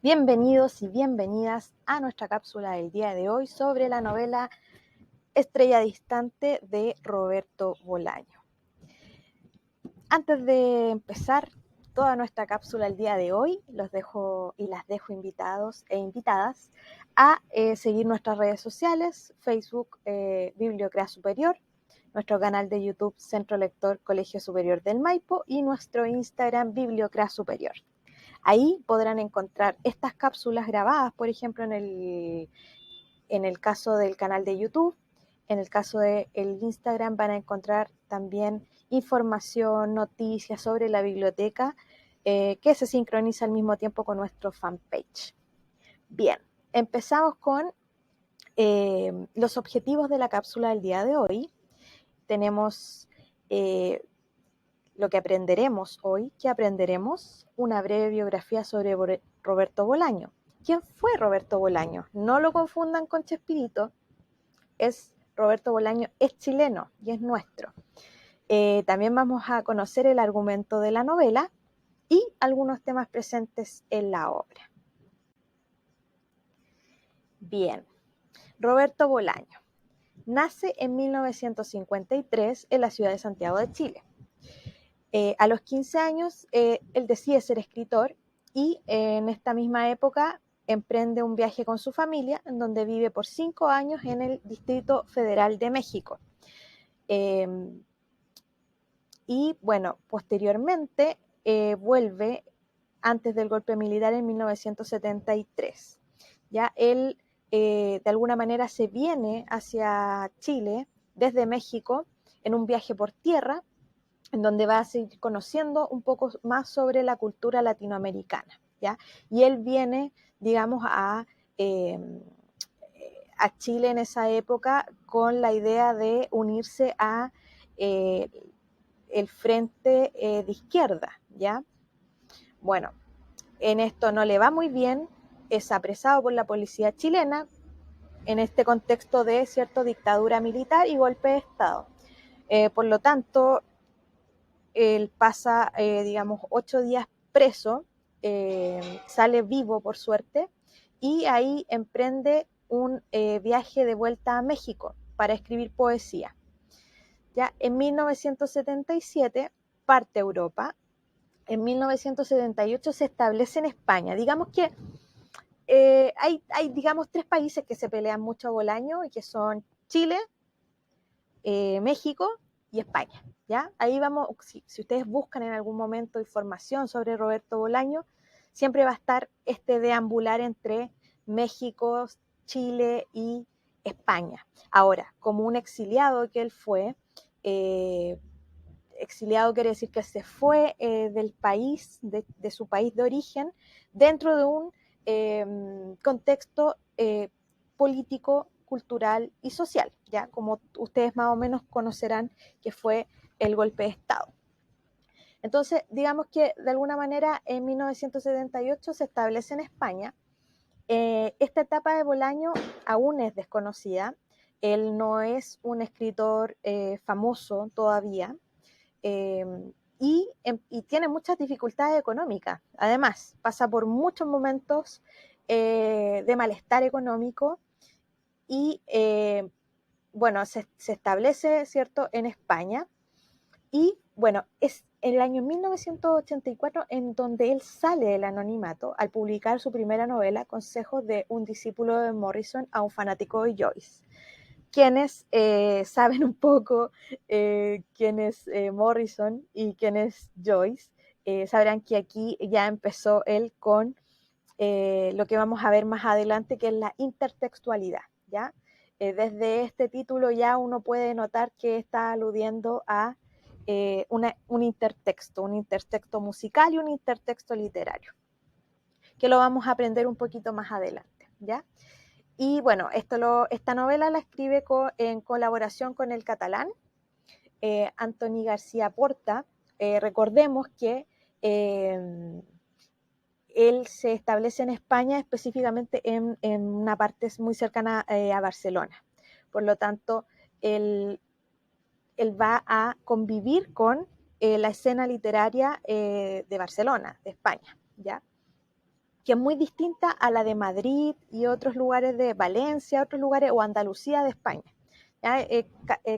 Bienvenidos y bienvenidas a nuestra cápsula del día de hoy sobre la novela Estrella Distante de Roberto Bolaño. Antes de empezar toda nuestra cápsula el día de hoy, los dejo y las dejo invitados e invitadas a seguir nuestras redes sociales, Facebook Bibliocrea Superior, nuestro canal de YouTube Centro Lector Colegio Superior del Maipo y nuestro Instagram Bibliocrea Superior. Ahí podrán encontrar estas cápsulas grabadas, por ejemplo, en el caso del canal de YouTube. En el caso del Instagram van a encontrar también información, noticias sobre la biblioteca que se sincroniza al mismo tiempo con nuestro fanpage. Bien, empezamos con los objetivos de la cápsula del día de hoy. Tenemos lo que aprenderemos hoy. ¿Qué aprenderemos? Una breve biografía sobre Roberto Bolaño. ¿Quién fue Roberto Bolaño? No lo confundan con Chespirito. Roberto Bolaño es chileno y es nuestro. También vamos a conocer el argumento de la novela y algunos temas presentes en la obra. Bien, Roberto Bolaño nace en 1953 en la ciudad de Santiago de Chile. A los 15 años, él decide ser escritor y en esta misma época emprende un viaje con su familia, en donde vive por 5 años en el Distrito Federal de México. Y bueno, posteriormente vuelve antes del golpe militar en 1973. Ya él de alguna manera se viene hacia Chile desde México en un viaje por tierra, en donde va a seguir conociendo un poco más sobre la cultura latinoamericana, ¿ya? Y él viene, digamos, a Chile en esa época con la idea de unirse a el frente de izquierda, ¿ya? Bueno, en esto no le va muy bien, es apresado por la policía chilena en este contexto de cierta dictadura militar y golpe de Estado. Por lo tanto, él pasa, digamos, 8 días preso, sale vivo por suerte, y ahí emprende un viaje de vuelta a México para escribir poesía. Ya en 1977 parte a Europa, en 1978 se establece en España. Digamos que hay, digamos, 3 países que se pelean mucho a Bolaño y que son Chile, México y España. ¿Ya? Ahí vamos, si ustedes buscan en algún momento información sobre Roberto Bolaño, siempre va a estar este deambular entre México, Chile y España. Ahora, como un exiliado que él fue, exiliado quiere decir que se fue del país, de su país de origen, dentro de un contexto político, cultural y social, ya como ustedes más o menos conocerán que fue el golpe de Estado. Entonces, digamos que de alguna manera en 1978 se establece en España. Esta etapa de Bolaño aún es desconocida. Él no es un escritor famoso todavía. Eh, y tiene muchas dificultades económicas. Además, pasa por muchos momentos de malestar económico y, bueno, se establece, ¿cierto?, en España. Y, bueno, es en el año 1984 en donde él sale del anonimato al publicar su primera novela, Consejos de un discípulo de Morrison a un fanático de Joyce. Quienes saben un poco quién es Morrison y quién es Joyce, sabrán que aquí ya empezó él con lo que vamos a ver más adelante, que es la intertextualidad, ¿ya? Desde este título ya uno puede notar que está aludiendo a un intertexto musical y un intertexto literario, que lo vamos a aprender un poquito más adelante, ¿ya? Y bueno, esta novela la escribe en colaboración con el catalán Antoni García Porta. Recordemos que él se establece en España, específicamente en una parte muy cercana a Barcelona. Por lo tanto, él va a convivir con la escena literaria de Barcelona, de España, ¿ya? que es muy distinta a la de Madrid y otros lugares de Valencia, otros lugares, o Andalucía de España.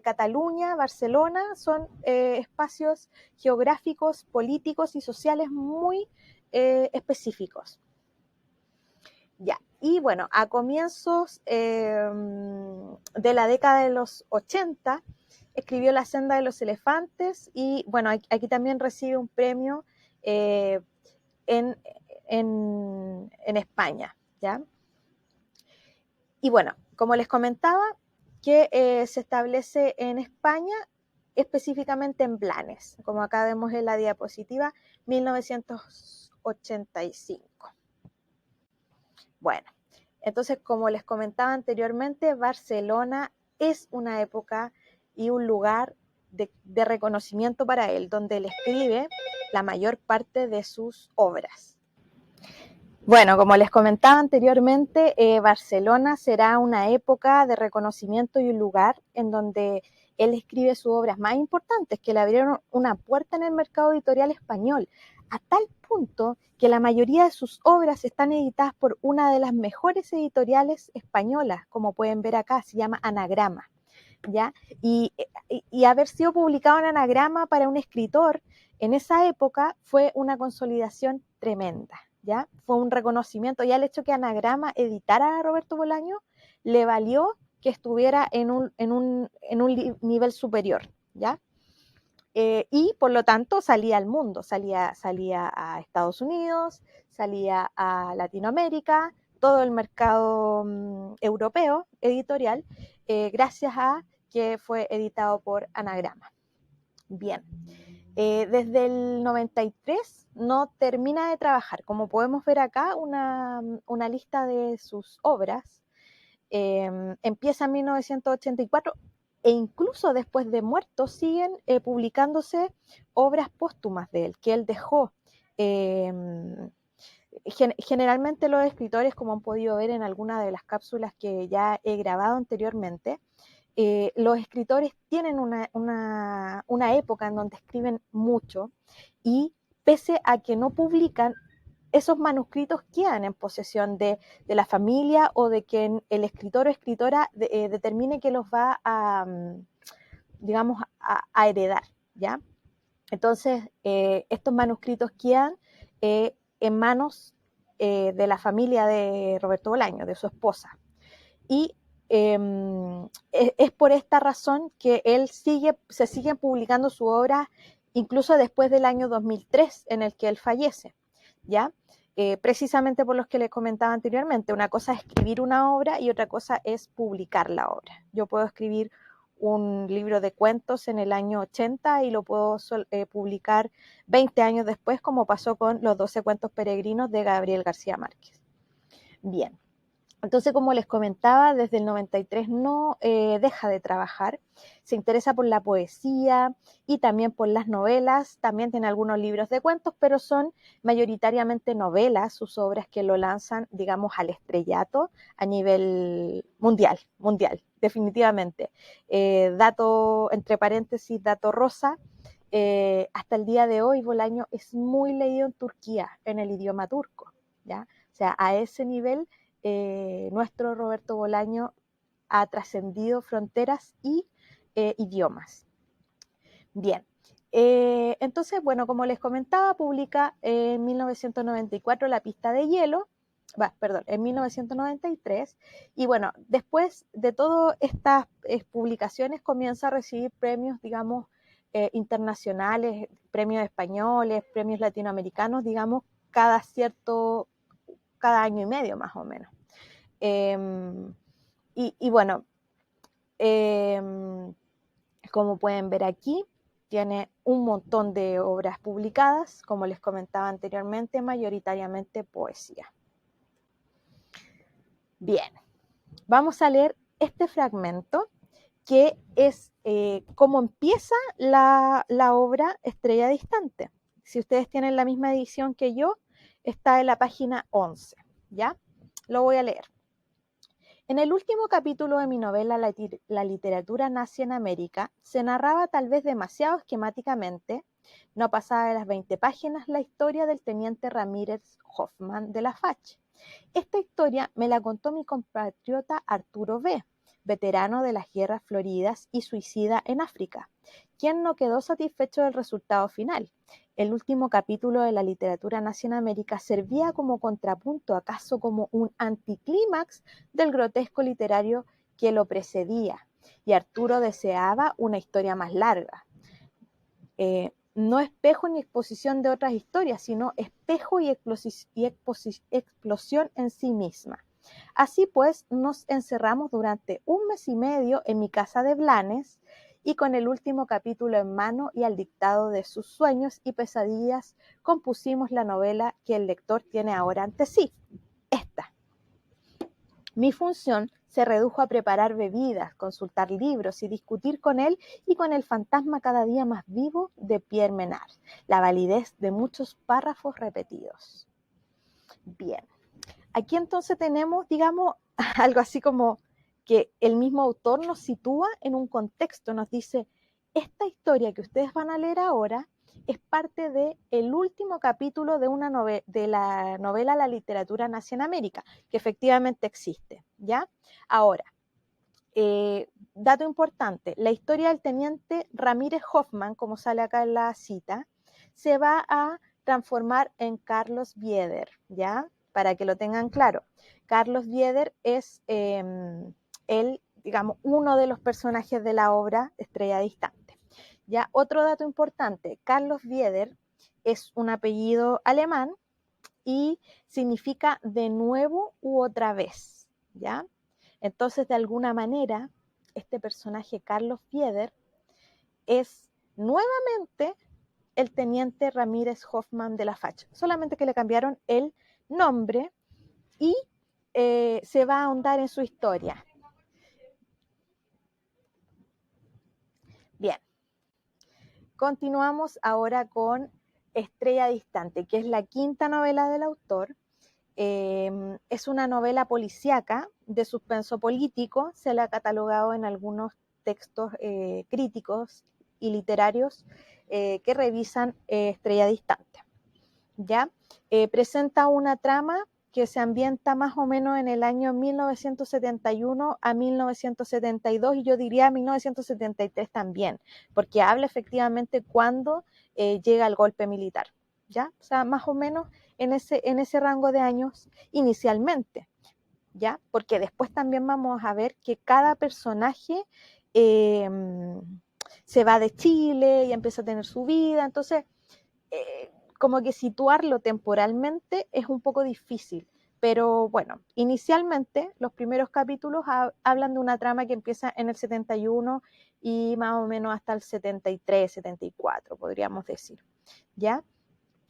Cataluña, Barcelona son espacios geográficos, políticos y sociales muy específicos. Ya. Y bueno, a comienzos de la década de los 80, escribió La senda de los elefantes y bueno, aquí también recibe un premio en España, ¿ya? Y bueno, como les comentaba, que se establece en España, específicamente en Blanes, como acá vemos en la diapositiva, 1985. Bueno, entonces, como les comentaba anteriormente, Barcelona es una época y un lugar de reconocimiento para él, donde él escribe la mayor parte de sus obras. Bueno, como les comentaba anteriormente, Barcelona será una época de reconocimiento y un lugar en donde él escribe sus obras más importantes, que le abrieron una puerta en el mercado editorial español, a tal punto que la mayoría de sus obras están editadas por una de las mejores editoriales españolas, como pueden ver acá, se llama Anagrama, ¿ya? Y haber sido publicado en Anagrama para un escritor en esa época fue una consolidación tremenda, ¿ya? Fue un reconocimiento, ya el hecho que Anagrama editara a Roberto Bolaño le valió que estuviera en un nivel superior, ¿ya? Y por lo tanto salía al mundo, salía a Estados Unidos, salía a Latinoamérica, todo el mercado europeo editorial, gracias a que fue editado por Anagrama. Bien, desde el 93 no termina de trabajar. Como podemos ver acá, una lista de sus obras. Empieza en 1984 e incluso después de muerto siguen publicándose obras póstumas de él, que él dejó. Generalmente los escritores, como han podido ver en alguna de las cápsulas que ya he grabado anteriormente, los escritores tienen una época en donde escriben mucho y pese a que no publican, esos manuscritos quedan en posesión de la familia o de quien el escritor o escritora determine que los va a, digamos, a heredar, ¿ya? Entonces, estos manuscritos quedan en manos de la familia de Roberto Bolaño, de su esposa. Y es por esta razón que él se sigue publicando su obra incluso después del año 2003 en el que él fallece, ¿ya? Precisamente por los que les comentaba anteriormente, una cosa es escribir una obra y otra cosa es publicar la obra. Yo puedo escribir un libro de cuentos en el año 80 y lo puedo publicar 20 años después, como pasó con los 12 cuentos peregrinos de Gabriel García Márquez. Bien. Entonces, como les comentaba, desde el 93 no deja de trabajar, se interesa por la poesía y también por las novelas, también tiene algunos libros de cuentos, pero son mayoritariamente novelas, sus obras que lo lanzan, digamos, al estrellato a nivel mundial, definitivamente. Dato, entre paréntesis, dato rosa, hasta el día de hoy Bolaño es muy leído en Turquía, en el idioma turco, ¿ya? O sea, a ese nivel nuestro Roberto Bolaño ha trascendido fronteras y idiomas. Bien, entonces, bueno, como les comentaba, publica en 1994 La pista de hielo, en 1993, y bueno, después de todas estas publicaciones comienza a recibir premios, digamos, internacionales, premios españoles, premios latinoamericanos, digamos, cada año y medio más o menos. Y bueno, como pueden ver aquí, tiene un montón de obras publicadas, como les comentaba anteriormente, mayoritariamente poesía. Bien, vamos a leer este fragmento que es cómo empieza la obra Estrella Distante. Si ustedes tienen la misma edición que yo, está en la página 11, ¿ya? Lo voy a leer. En el último capítulo de mi novela La literatura nace en América, se narraba tal vez demasiado esquemáticamente No pasaba de las 20 páginas la historia del teniente Ramírez Hoffman de la FACH. Esta historia me la contó mi compatriota Arturo B., veterano de las guerras floridas y suicida en África, quien no quedó satisfecho del resultado final. El último capítulo de la literatura nazi en América servía como contrapunto, acaso como un anticlímax del grotesco literario que lo precedía, y Arturo deseaba una historia más larga. No espejo ni exposición de otras historias, sino espejo y explosión en sí misma. Así pues, nos encerramos durante 1 mes y medio en mi casa de Blanes y con el último capítulo en mano y al dictado de sus sueños y pesadillas, compusimos la novela que el lector tiene ahora ante sí. Esta. Mi función se redujo a preparar bebidas, consultar libros y discutir con él y con el fantasma cada día más vivo de Pierre Menard, la validez de muchos párrafos repetidos. Bien, aquí entonces tenemos, digamos, algo así como que el mismo autor nos sitúa en un contexto, nos dice, esta historia que ustedes van a leer ahora es parte del último capítulo de la novela La literatura nazi en América, que efectivamente existe, ¿ya? Ahora, dato importante, la historia del teniente Ramírez Hoffman, como sale acá en la cita, se va a transformar en Carlos Bieder, ¿ya? Para que lo tengan claro. Carlos Bieder es digamos, uno de los personajes de la obra Estrella Distante. ¿Ya? Otro dato importante, Carlos Bieder es un apellido alemán y significa de nuevo u otra vez, ¿ya? Entonces, de alguna manera, este personaje, Carlos Bieder, es nuevamente el teniente Ramírez Hoffman de la FACH, solamente que le cambiaron el nombre y se va a ahondar en su historia. Bien, continuamos ahora con Estrella Distante, que es la quinta novela del autor. Es una novela policíaca de suspenso político, se la ha catalogado en algunos textos críticos y literarios que revisan Estrella Distante. ¿Ya? Presenta una trama que se ambienta más o menos en el año 1971 a 1972 y yo diría 1973 también, porque habla efectivamente cuando llega el golpe militar, ¿ya? O sea, más o menos en ese rango de años inicialmente, ¿ya? Porque después también vamos a ver que cada personaje se va de Chile y empieza a tener su vida, entonces como que situarlo temporalmente es un poco difícil, pero bueno, inicialmente los primeros capítulos hablan de una trama que empieza en el 71 y más o menos hasta el 73, 74, podríamos decir, ¿ya?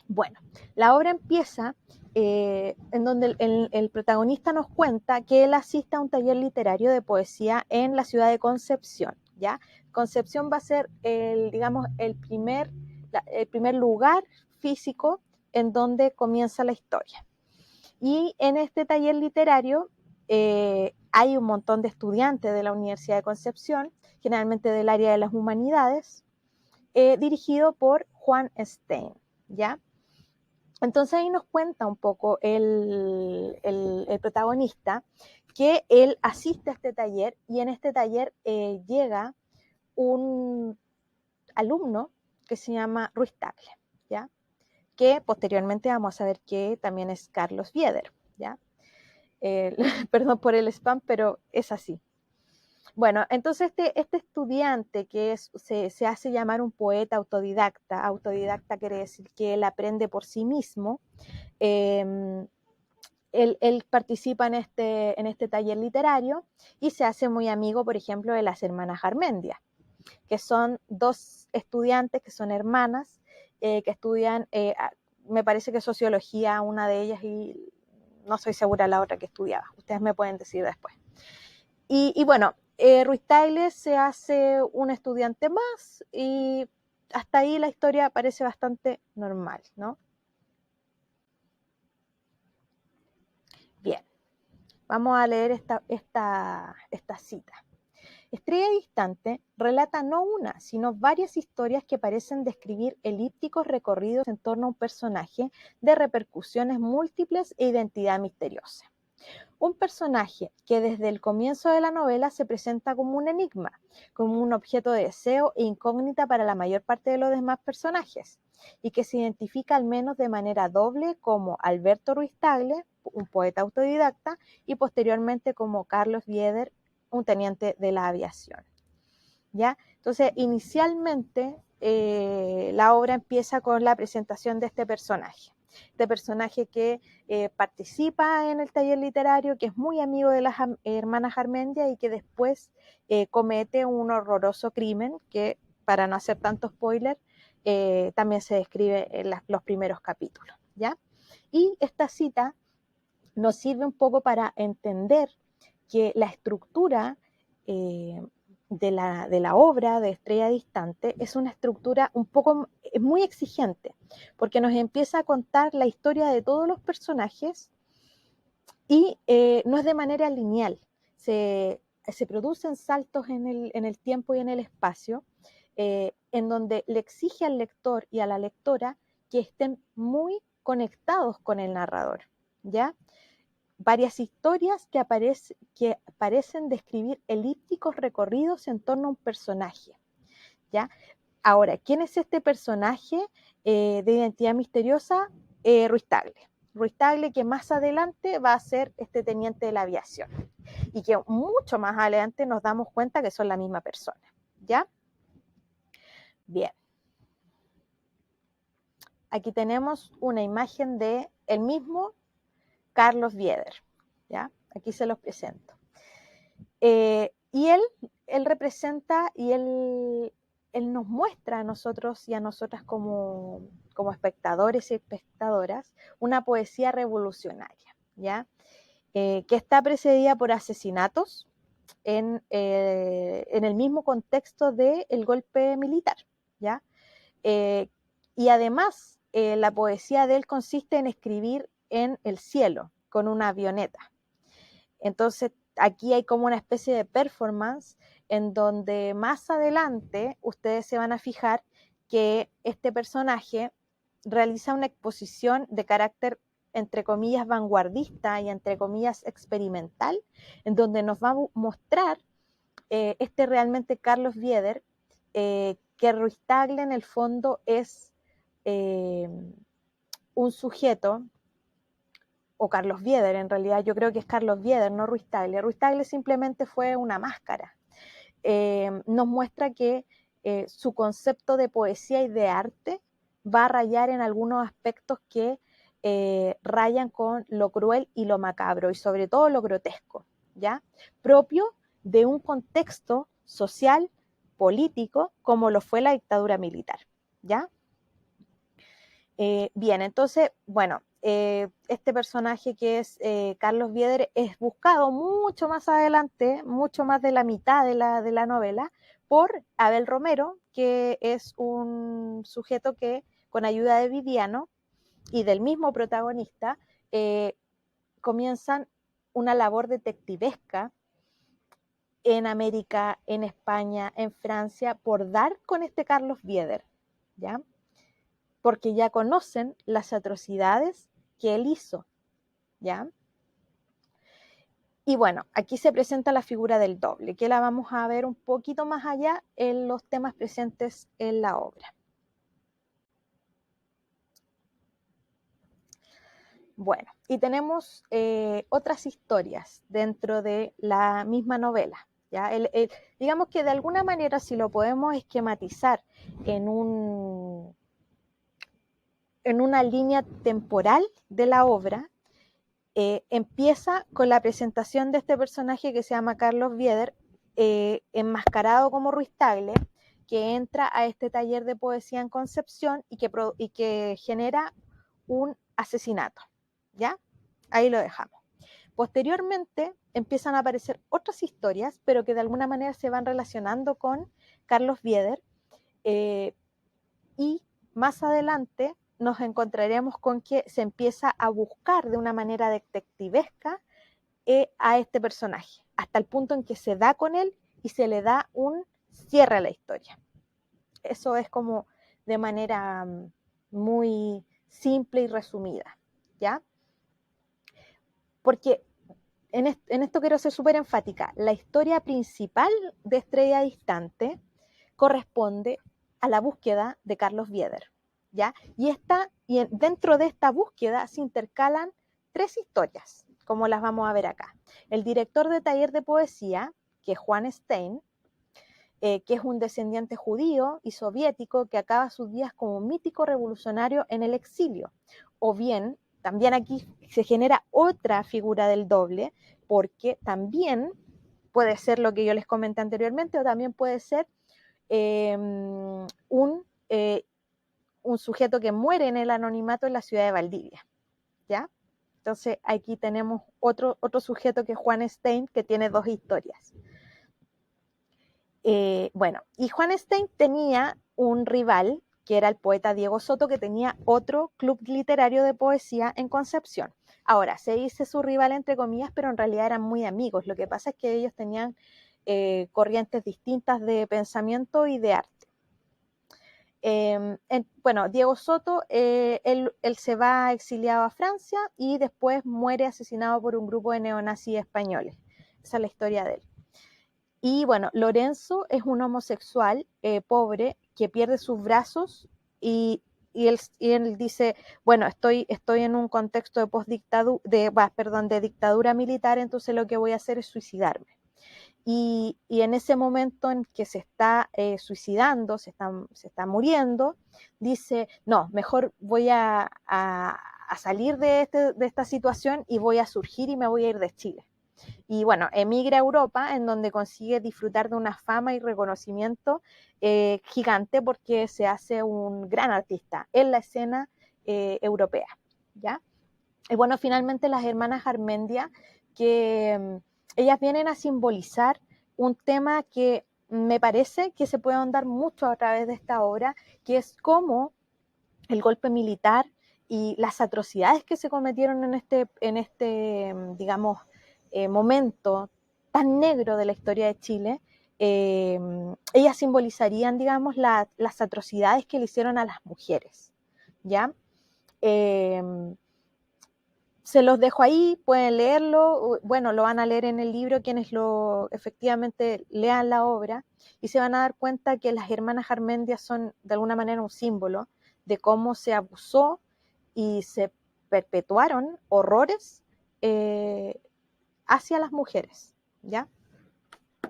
Bueno, la obra empieza en donde el protagonista nos cuenta que él asiste a un taller literario de poesía en la ciudad de Concepción, ¿ya? Concepción va a ser digamos, el primer lugar físico en donde comienza la historia. Y en este taller literario hay un montón de estudiantes de la Universidad de Concepción, generalmente del área de las humanidades, dirigido por Juan Stein, ¿ya? Entonces ahí nos cuenta un poco el protagonista que él asiste a este taller y en este taller llega un alumno que se llama Ruiz Tagle, ¿ya? Que posteriormente vamos a saber que también es Carlos Bieder, ¿ya? Perdón por el spam, pero es así. Bueno, entonces este estudiante que se hace llamar un poeta autodidacta quiere decir que él aprende por sí mismo, él participa en este taller literario y se hace muy amigo, por ejemplo, de las hermanas Garmendia, que son dos estudiantes que son hermanas, que estudian, me parece que sociología, una de ellas, y no soy segura la otra que estudiaba. Ustedes me pueden decir después. Y bueno, Ruiz Tagle se hace un estudiante más y hasta ahí la historia parece bastante normal, ¿no? Bien, vamos a leer esta cita. Estrella Distante relata no una, sino varias historias que parecen describir elípticos recorridos en torno a un personaje de repercusiones múltiples e identidad misteriosa. Un personaje que desde el comienzo de la novela se presenta como un enigma, como un objeto de deseo e incógnita para la mayor parte de los demás personajes, y que se identifica al menos de manera doble como Alberto Ruiz Tagle, un poeta autodidacta, y posteriormente como Carlos Bieder, un teniente de la aviación. ¿Ya? Entonces, inicialmente la obra empieza con la presentación de este personaje que participa en el taller literario, que es muy amigo de las hermanas Garmendia y que después comete un horroroso crimen que, para no hacer tanto spoiler, también se describe en los primeros capítulos, ¿ya? Y esta cita nos sirve un poco para entender que la estructura de la obra de Estrella Distante es una estructura muy exigente, porque nos empieza a contar la historia de todos los personajes y no es de manera lineal, se producen saltos en el tiempo y en el espacio, en donde le exige al lector y a la lectora que estén muy conectados con el narrador, ¿ya? Varias historias que parecen describir elípticos recorridos en torno a un personaje, ¿ya? Ahora, ¿quién es este personaje de identidad misteriosa? Ruiz Tagle. Ruiz Tagle, que más adelante va a ser este teniente de la aviación y que mucho más adelante nos damos cuenta que son la misma persona, ¿ya? Bien. Aquí tenemos una imagen de el mismo Carlos Bieder, ¿ya? Aquí se los presento. Y él representa y él nos muestra a nosotros y a nosotras como espectadores y espectadoras una poesía revolucionaria, ¿ya? Que está precedida por asesinatos en el mismo contexto del golpe militar, ¿ya? Y además, la poesía de él consiste en escribir en el cielo con una avioneta. Entonces, aquí hay como una especie de performance en donde más adelante ustedes se van a fijar que este personaje realiza una exposición de carácter, entre comillas, vanguardista y entre comillas experimental, en donde nos va a mostrar realmente Carlos Bieder, que Ruiz Tagle en el fondo es un sujeto, o Carlos Bieder, en realidad yo creo que es Carlos Bieder, no Ruiz Tagle. Ruiz Tagle simplemente fue una máscara. Nos muestra que su concepto de poesía y de arte va a rayar en algunos aspectos que rayan con lo cruel y lo macabro, y sobre todo lo grotesco, ¿ya? Propio de un contexto social, político, como lo fue la dictadura militar, ¿ya? Bien, entonces, bueno, este personaje que es Carlos Bieder es buscado mucho más adelante, mucho más de la mitad de la novela, por Abel Romero, que es un sujeto que, con ayuda de Viviano y del mismo protagonista, comienzan una labor detectivesca en América, en España, en Francia, por dar con este Carlos Bieder, ¿ya? Porque ya conocen las atrocidades que él hizo, ¿ya? Y bueno, aquí se presenta la figura del doble, que la vamos a ver un poquito más allá en los temas presentes en la obra. Bueno, y tenemos otras historias dentro de la misma novela, ¿ya? Digamos que de alguna manera, si lo podemos esquematizar en una línea temporal de la obra, empieza con la presentación de este personaje que se llama Carlos Bieder, enmascarado como Ruiz Tagle, que entra a este taller de poesía en Concepción y que genera un asesinato, ¿ya? Ahí lo dejamos. Posteriormente empiezan a aparecer otras historias, pero que de alguna manera se van relacionando con Carlos Bieder, y más adelante nos encontraremos con que se empieza a buscar de una manera detectivesca a este personaje, hasta el punto en que se da con él y se le da un cierre a la historia. Eso es como de manera muy simple y resumida, ¿ya? Porque en esto quiero ser súper enfática. La historia principal de Estrella Distante corresponde a la búsqueda de Carlos Bieder, ¿ya? Y dentro de esta búsqueda se intercalan 3 historias, como las vamos a ver acá. El director de taller de poesía, que es Juan Stein, que es un descendiente judío y soviético que acaba sus días como mítico revolucionario en el exilio. O bien, también aquí se genera otra figura del doble, porque también puede ser lo que yo les comenté anteriormente, o también puede ser un sujeto que muere en el anonimato en la ciudad de Valdivia, ¿ya? Entonces aquí tenemos otro sujeto que es Juan Stein, que tiene 2 historias. Bueno, y Juan Stein tenía un rival, que era el poeta Diego Soto, que tenía otro club literario de poesía en Concepción. Ahora, se dice su rival entre comillas, pero en realidad eran muy amigos. Lo que pasa es que ellos tenían corrientes distintas de pensamiento y de arte. Bueno, Diego Soto, él se va exiliado a Francia y después muere asesinado por un grupo de neonazis españoles. Esa es la historia de él. Y bueno, Lorenzo es un homosexual pobre que pierde sus brazos y él dice, bueno, estoy en un contexto de dictadura militar, entonces lo que voy a hacer es suicidarme. Y en ese momento en que se está suicidando, se está muriendo, dice, no, mejor voy a salir de esta situación y voy a surgir y me voy a ir de Chile. Y bueno, emigra a Europa, en donde consigue disfrutar de una fama y reconocimiento gigante, porque se hace un gran artista en la escena europea, ¿ya? Y bueno, finalmente las hermanas Garmendia, que ellas vienen a simbolizar un tema que me parece que se puede ahondar mucho a través de esta obra, que es cómo el golpe militar y las atrocidades que se cometieron en este digamos, momento tan negro de la historia de Chile, ellas simbolizarían, digamos, las atrocidades que le hicieron a las mujeres, ¿ya? Se los dejo ahí, pueden leerlo, bueno, lo van a leer en el libro quienes efectivamente lean la obra, y se van a dar cuenta que las hermanas Garmendia son de alguna manera un símbolo de cómo se abusó y se perpetuaron horrores hacia las mujeres, ¿ya?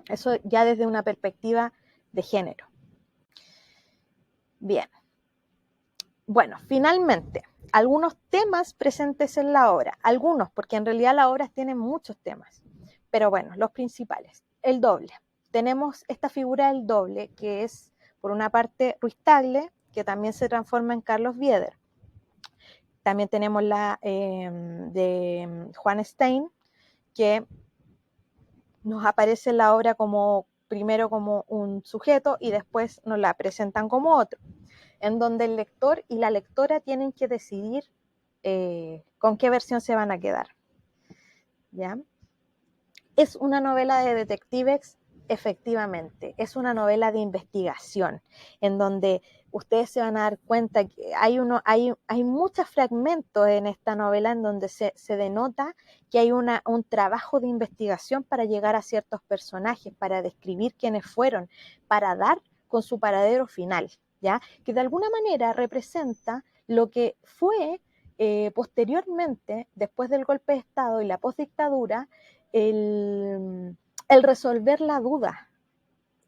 Eso ya desde una perspectiva de género. Bien. Bueno, finalmente, algunos temas presentes en la obra, algunos, porque en realidad la obra tiene muchos temas, pero bueno, los principales. El doble. Tenemos esta figura del doble, que es, por una parte, Ruiz Tagle, que también se transforma en Carlos Bieder. También tenemos la de Juan Stein, que nos aparece en la obra primero como un sujeto y después nos la presentan como otro, en donde el lector y la lectora tienen que decidir con qué versión se van a quedar, ¿ya? Es una novela de detectives, efectivamente, es una novela de investigación, en donde ustedes se van a dar cuenta que hay muchos fragmentos en esta novela en donde se denota que hay un trabajo de investigación para llegar a ciertos personajes, para describir quiénes fueron, para dar con su paradero final, ¿ya? Que de alguna manera representa lo que fue posteriormente, después del golpe de Estado y la postdictadura, el resolver la duda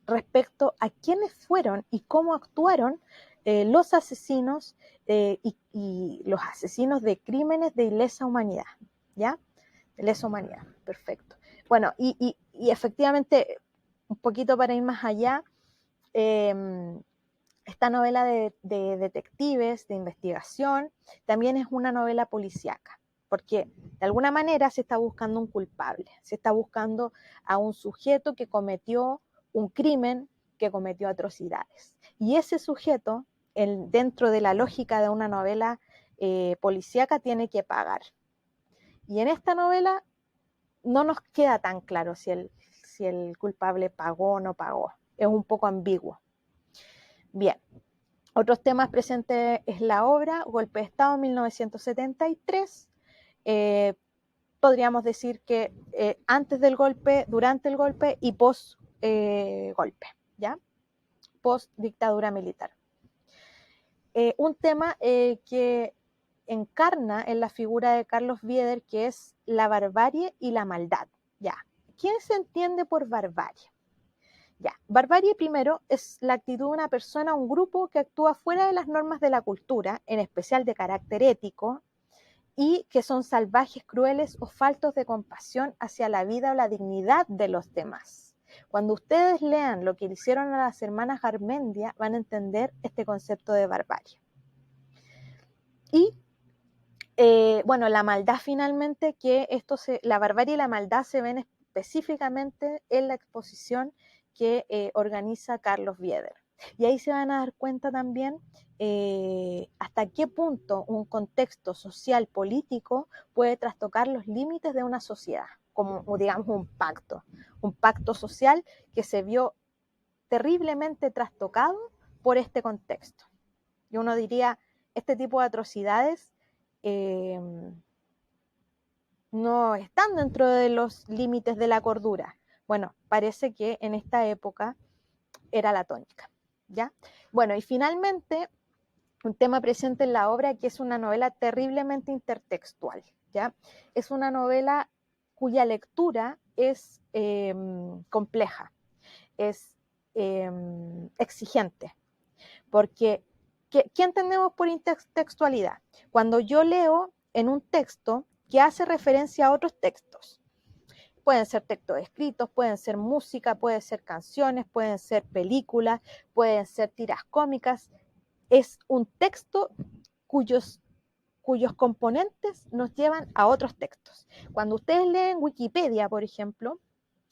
respecto a quiénes fueron y cómo actuaron los asesinos y los asesinos de crímenes de lesa humanidad, ¿ya? De lesa humanidad, perfecto. Bueno, y efectivamente, un poquito para ir más allá, esta novela de detectives, de investigación, también es una novela policíaca, porque de alguna manera se está buscando un culpable, se está buscando a un sujeto que cometió un crimen, que cometió atrocidades. Y ese sujeto, dentro de la lógica de una novela policíaca, tiene que pagar. Y en esta novela no nos queda tan claro si si el culpable pagó o no pagó. Es un poco ambiguo. Bien, otros temas presentes es la obra Golpe de Estado 1973. Podríamos decir que antes del golpe, durante el golpe y post golpe, ¿ya? Post dictadura militar. Un tema que encarna en la figura de Carlos Bieder, que es la barbarie y la maldad. ¿Ya? ¿Quién se entiende por barbarie? Ya, barbarie primero es la actitud de una persona o un grupo que actúa fuera de las normas de la cultura, en especial de carácter ético, y que son salvajes, crueles o faltos de compasión hacia la vida o la dignidad de los demás. Cuando ustedes lean lo que le hicieron a las hermanas Garmendia, van a entender este concepto de barbarie. Y bueno, la maldad finalmente, que la barbarie y la maldad se ven específicamente en la exposición que organiza Carlos Bieder. Y ahí se van a dar cuenta también hasta qué punto un contexto social político puede trastocar los límites de una sociedad, como digamos un pacto social que se vio terriblemente trastocado por este contexto. Y uno diría, este tipo de atrocidades no están dentro de los límites de la cordura. Bueno, parece que en esta época era la tónica, ¿ya? Bueno, y finalmente, un tema presente en la obra que es una novela terriblemente intertextual, ¿ya? Es una novela cuya lectura es compleja, es exigente, porque ¿qué entendemos por intertextualidad? Cuando yo leo en un texto que hace referencia a otros textos. Pueden ser textos escritos, pueden ser música, pueden ser canciones, pueden ser películas, pueden ser tiras cómicas. Es un texto cuyos componentes nos llevan a otros textos. Cuando ustedes leen Wikipedia, por ejemplo,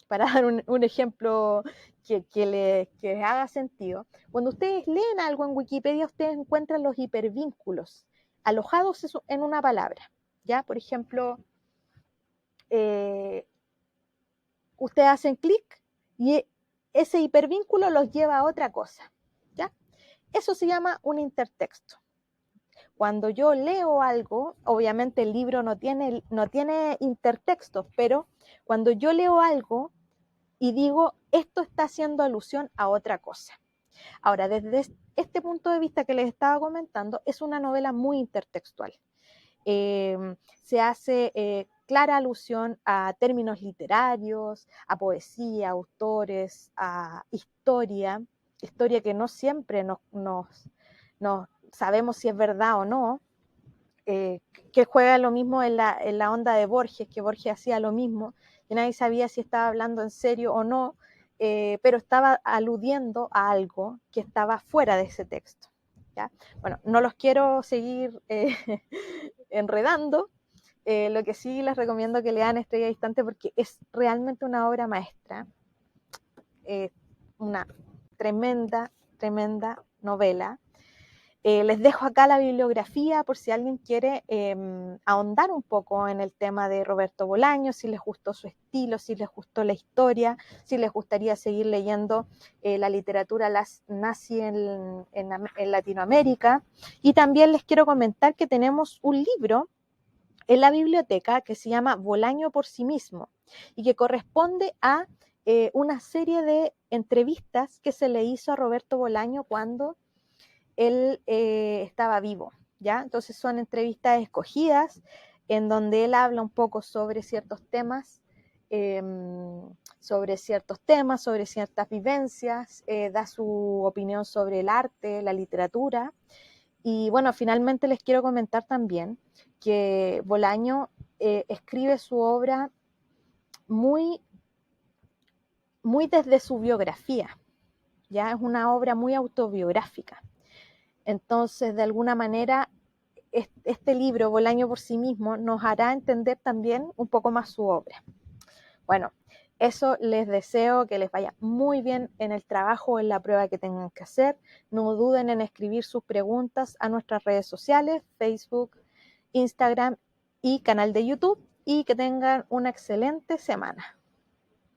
para dar un ejemplo que les haga sentido, cuando ustedes leen algo en Wikipedia, ustedes encuentran los hipervínculos alojados en una palabra. ¿Ya? Por ejemplo, ustedes hacen clic y ese hipervínculo los lleva a otra cosa. ¿Ya? Eso se llama un intertexto. Cuando yo leo algo, obviamente el libro no tiene intertextos, pero cuando yo leo algo y digo, esto está haciendo alusión a otra cosa. Ahora, desde este punto de vista que les estaba comentando, es una novela muy intertextual. Se hace clara alusión a términos literarios, a poesía, a autores, a historia que no siempre nos sabemos si es verdad o no, que juega lo mismo en la onda de Borges, que Borges hacía lo mismo, y nadie sabía si estaba hablando en serio o no, pero estaba aludiendo a algo que estaba fuera de ese texto. ¿Ya? Bueno, no los quiero seguir enredando, lo que sí les recomiendo que lean Estrella Distante porque es realmente una obra maestra, una tremenda, tremenda novela. Les dejo acá la bibliografía por si alguien quiere ahondar un poco en el tema de Roberto Bolaño, si les gustó su estilo, si les gustó la historia, si les gustaría seguir leyendo la literatura nazi en Latinoamérica. Y también les quiero comentar que tenemos un libro en la biblioteca que se llama Bolaño por sí mismo y que corresponde a una serie de entrevistas que se le hizo a Roberto Bolaño cuando él estaba vivo, ¿ya? Entonces son entrevistas escogidas en donde él habla un poco sobre ciertos temas, sobre ciertas vivencias, da su opinión sobre el arte, la literatura. Y bueno, finalmente les quiero comentar también que Bolaño escribe su obra muy, muy desde su biografía, ¿ya? Es una obra muy autobiográfica. Entonces, de alguna manera, este libro, Bolaño por sí mismo, nos hará entender también un poco más su obra. Bueno, eso les deseo que les vaya muy bien en el trabajo o en la prueba que tengan que hacer. No duden en escribir sus preguntas a nuestras redes sociales, Facebook, Instagram y canal de YouTube, y que tengan una excelente semana.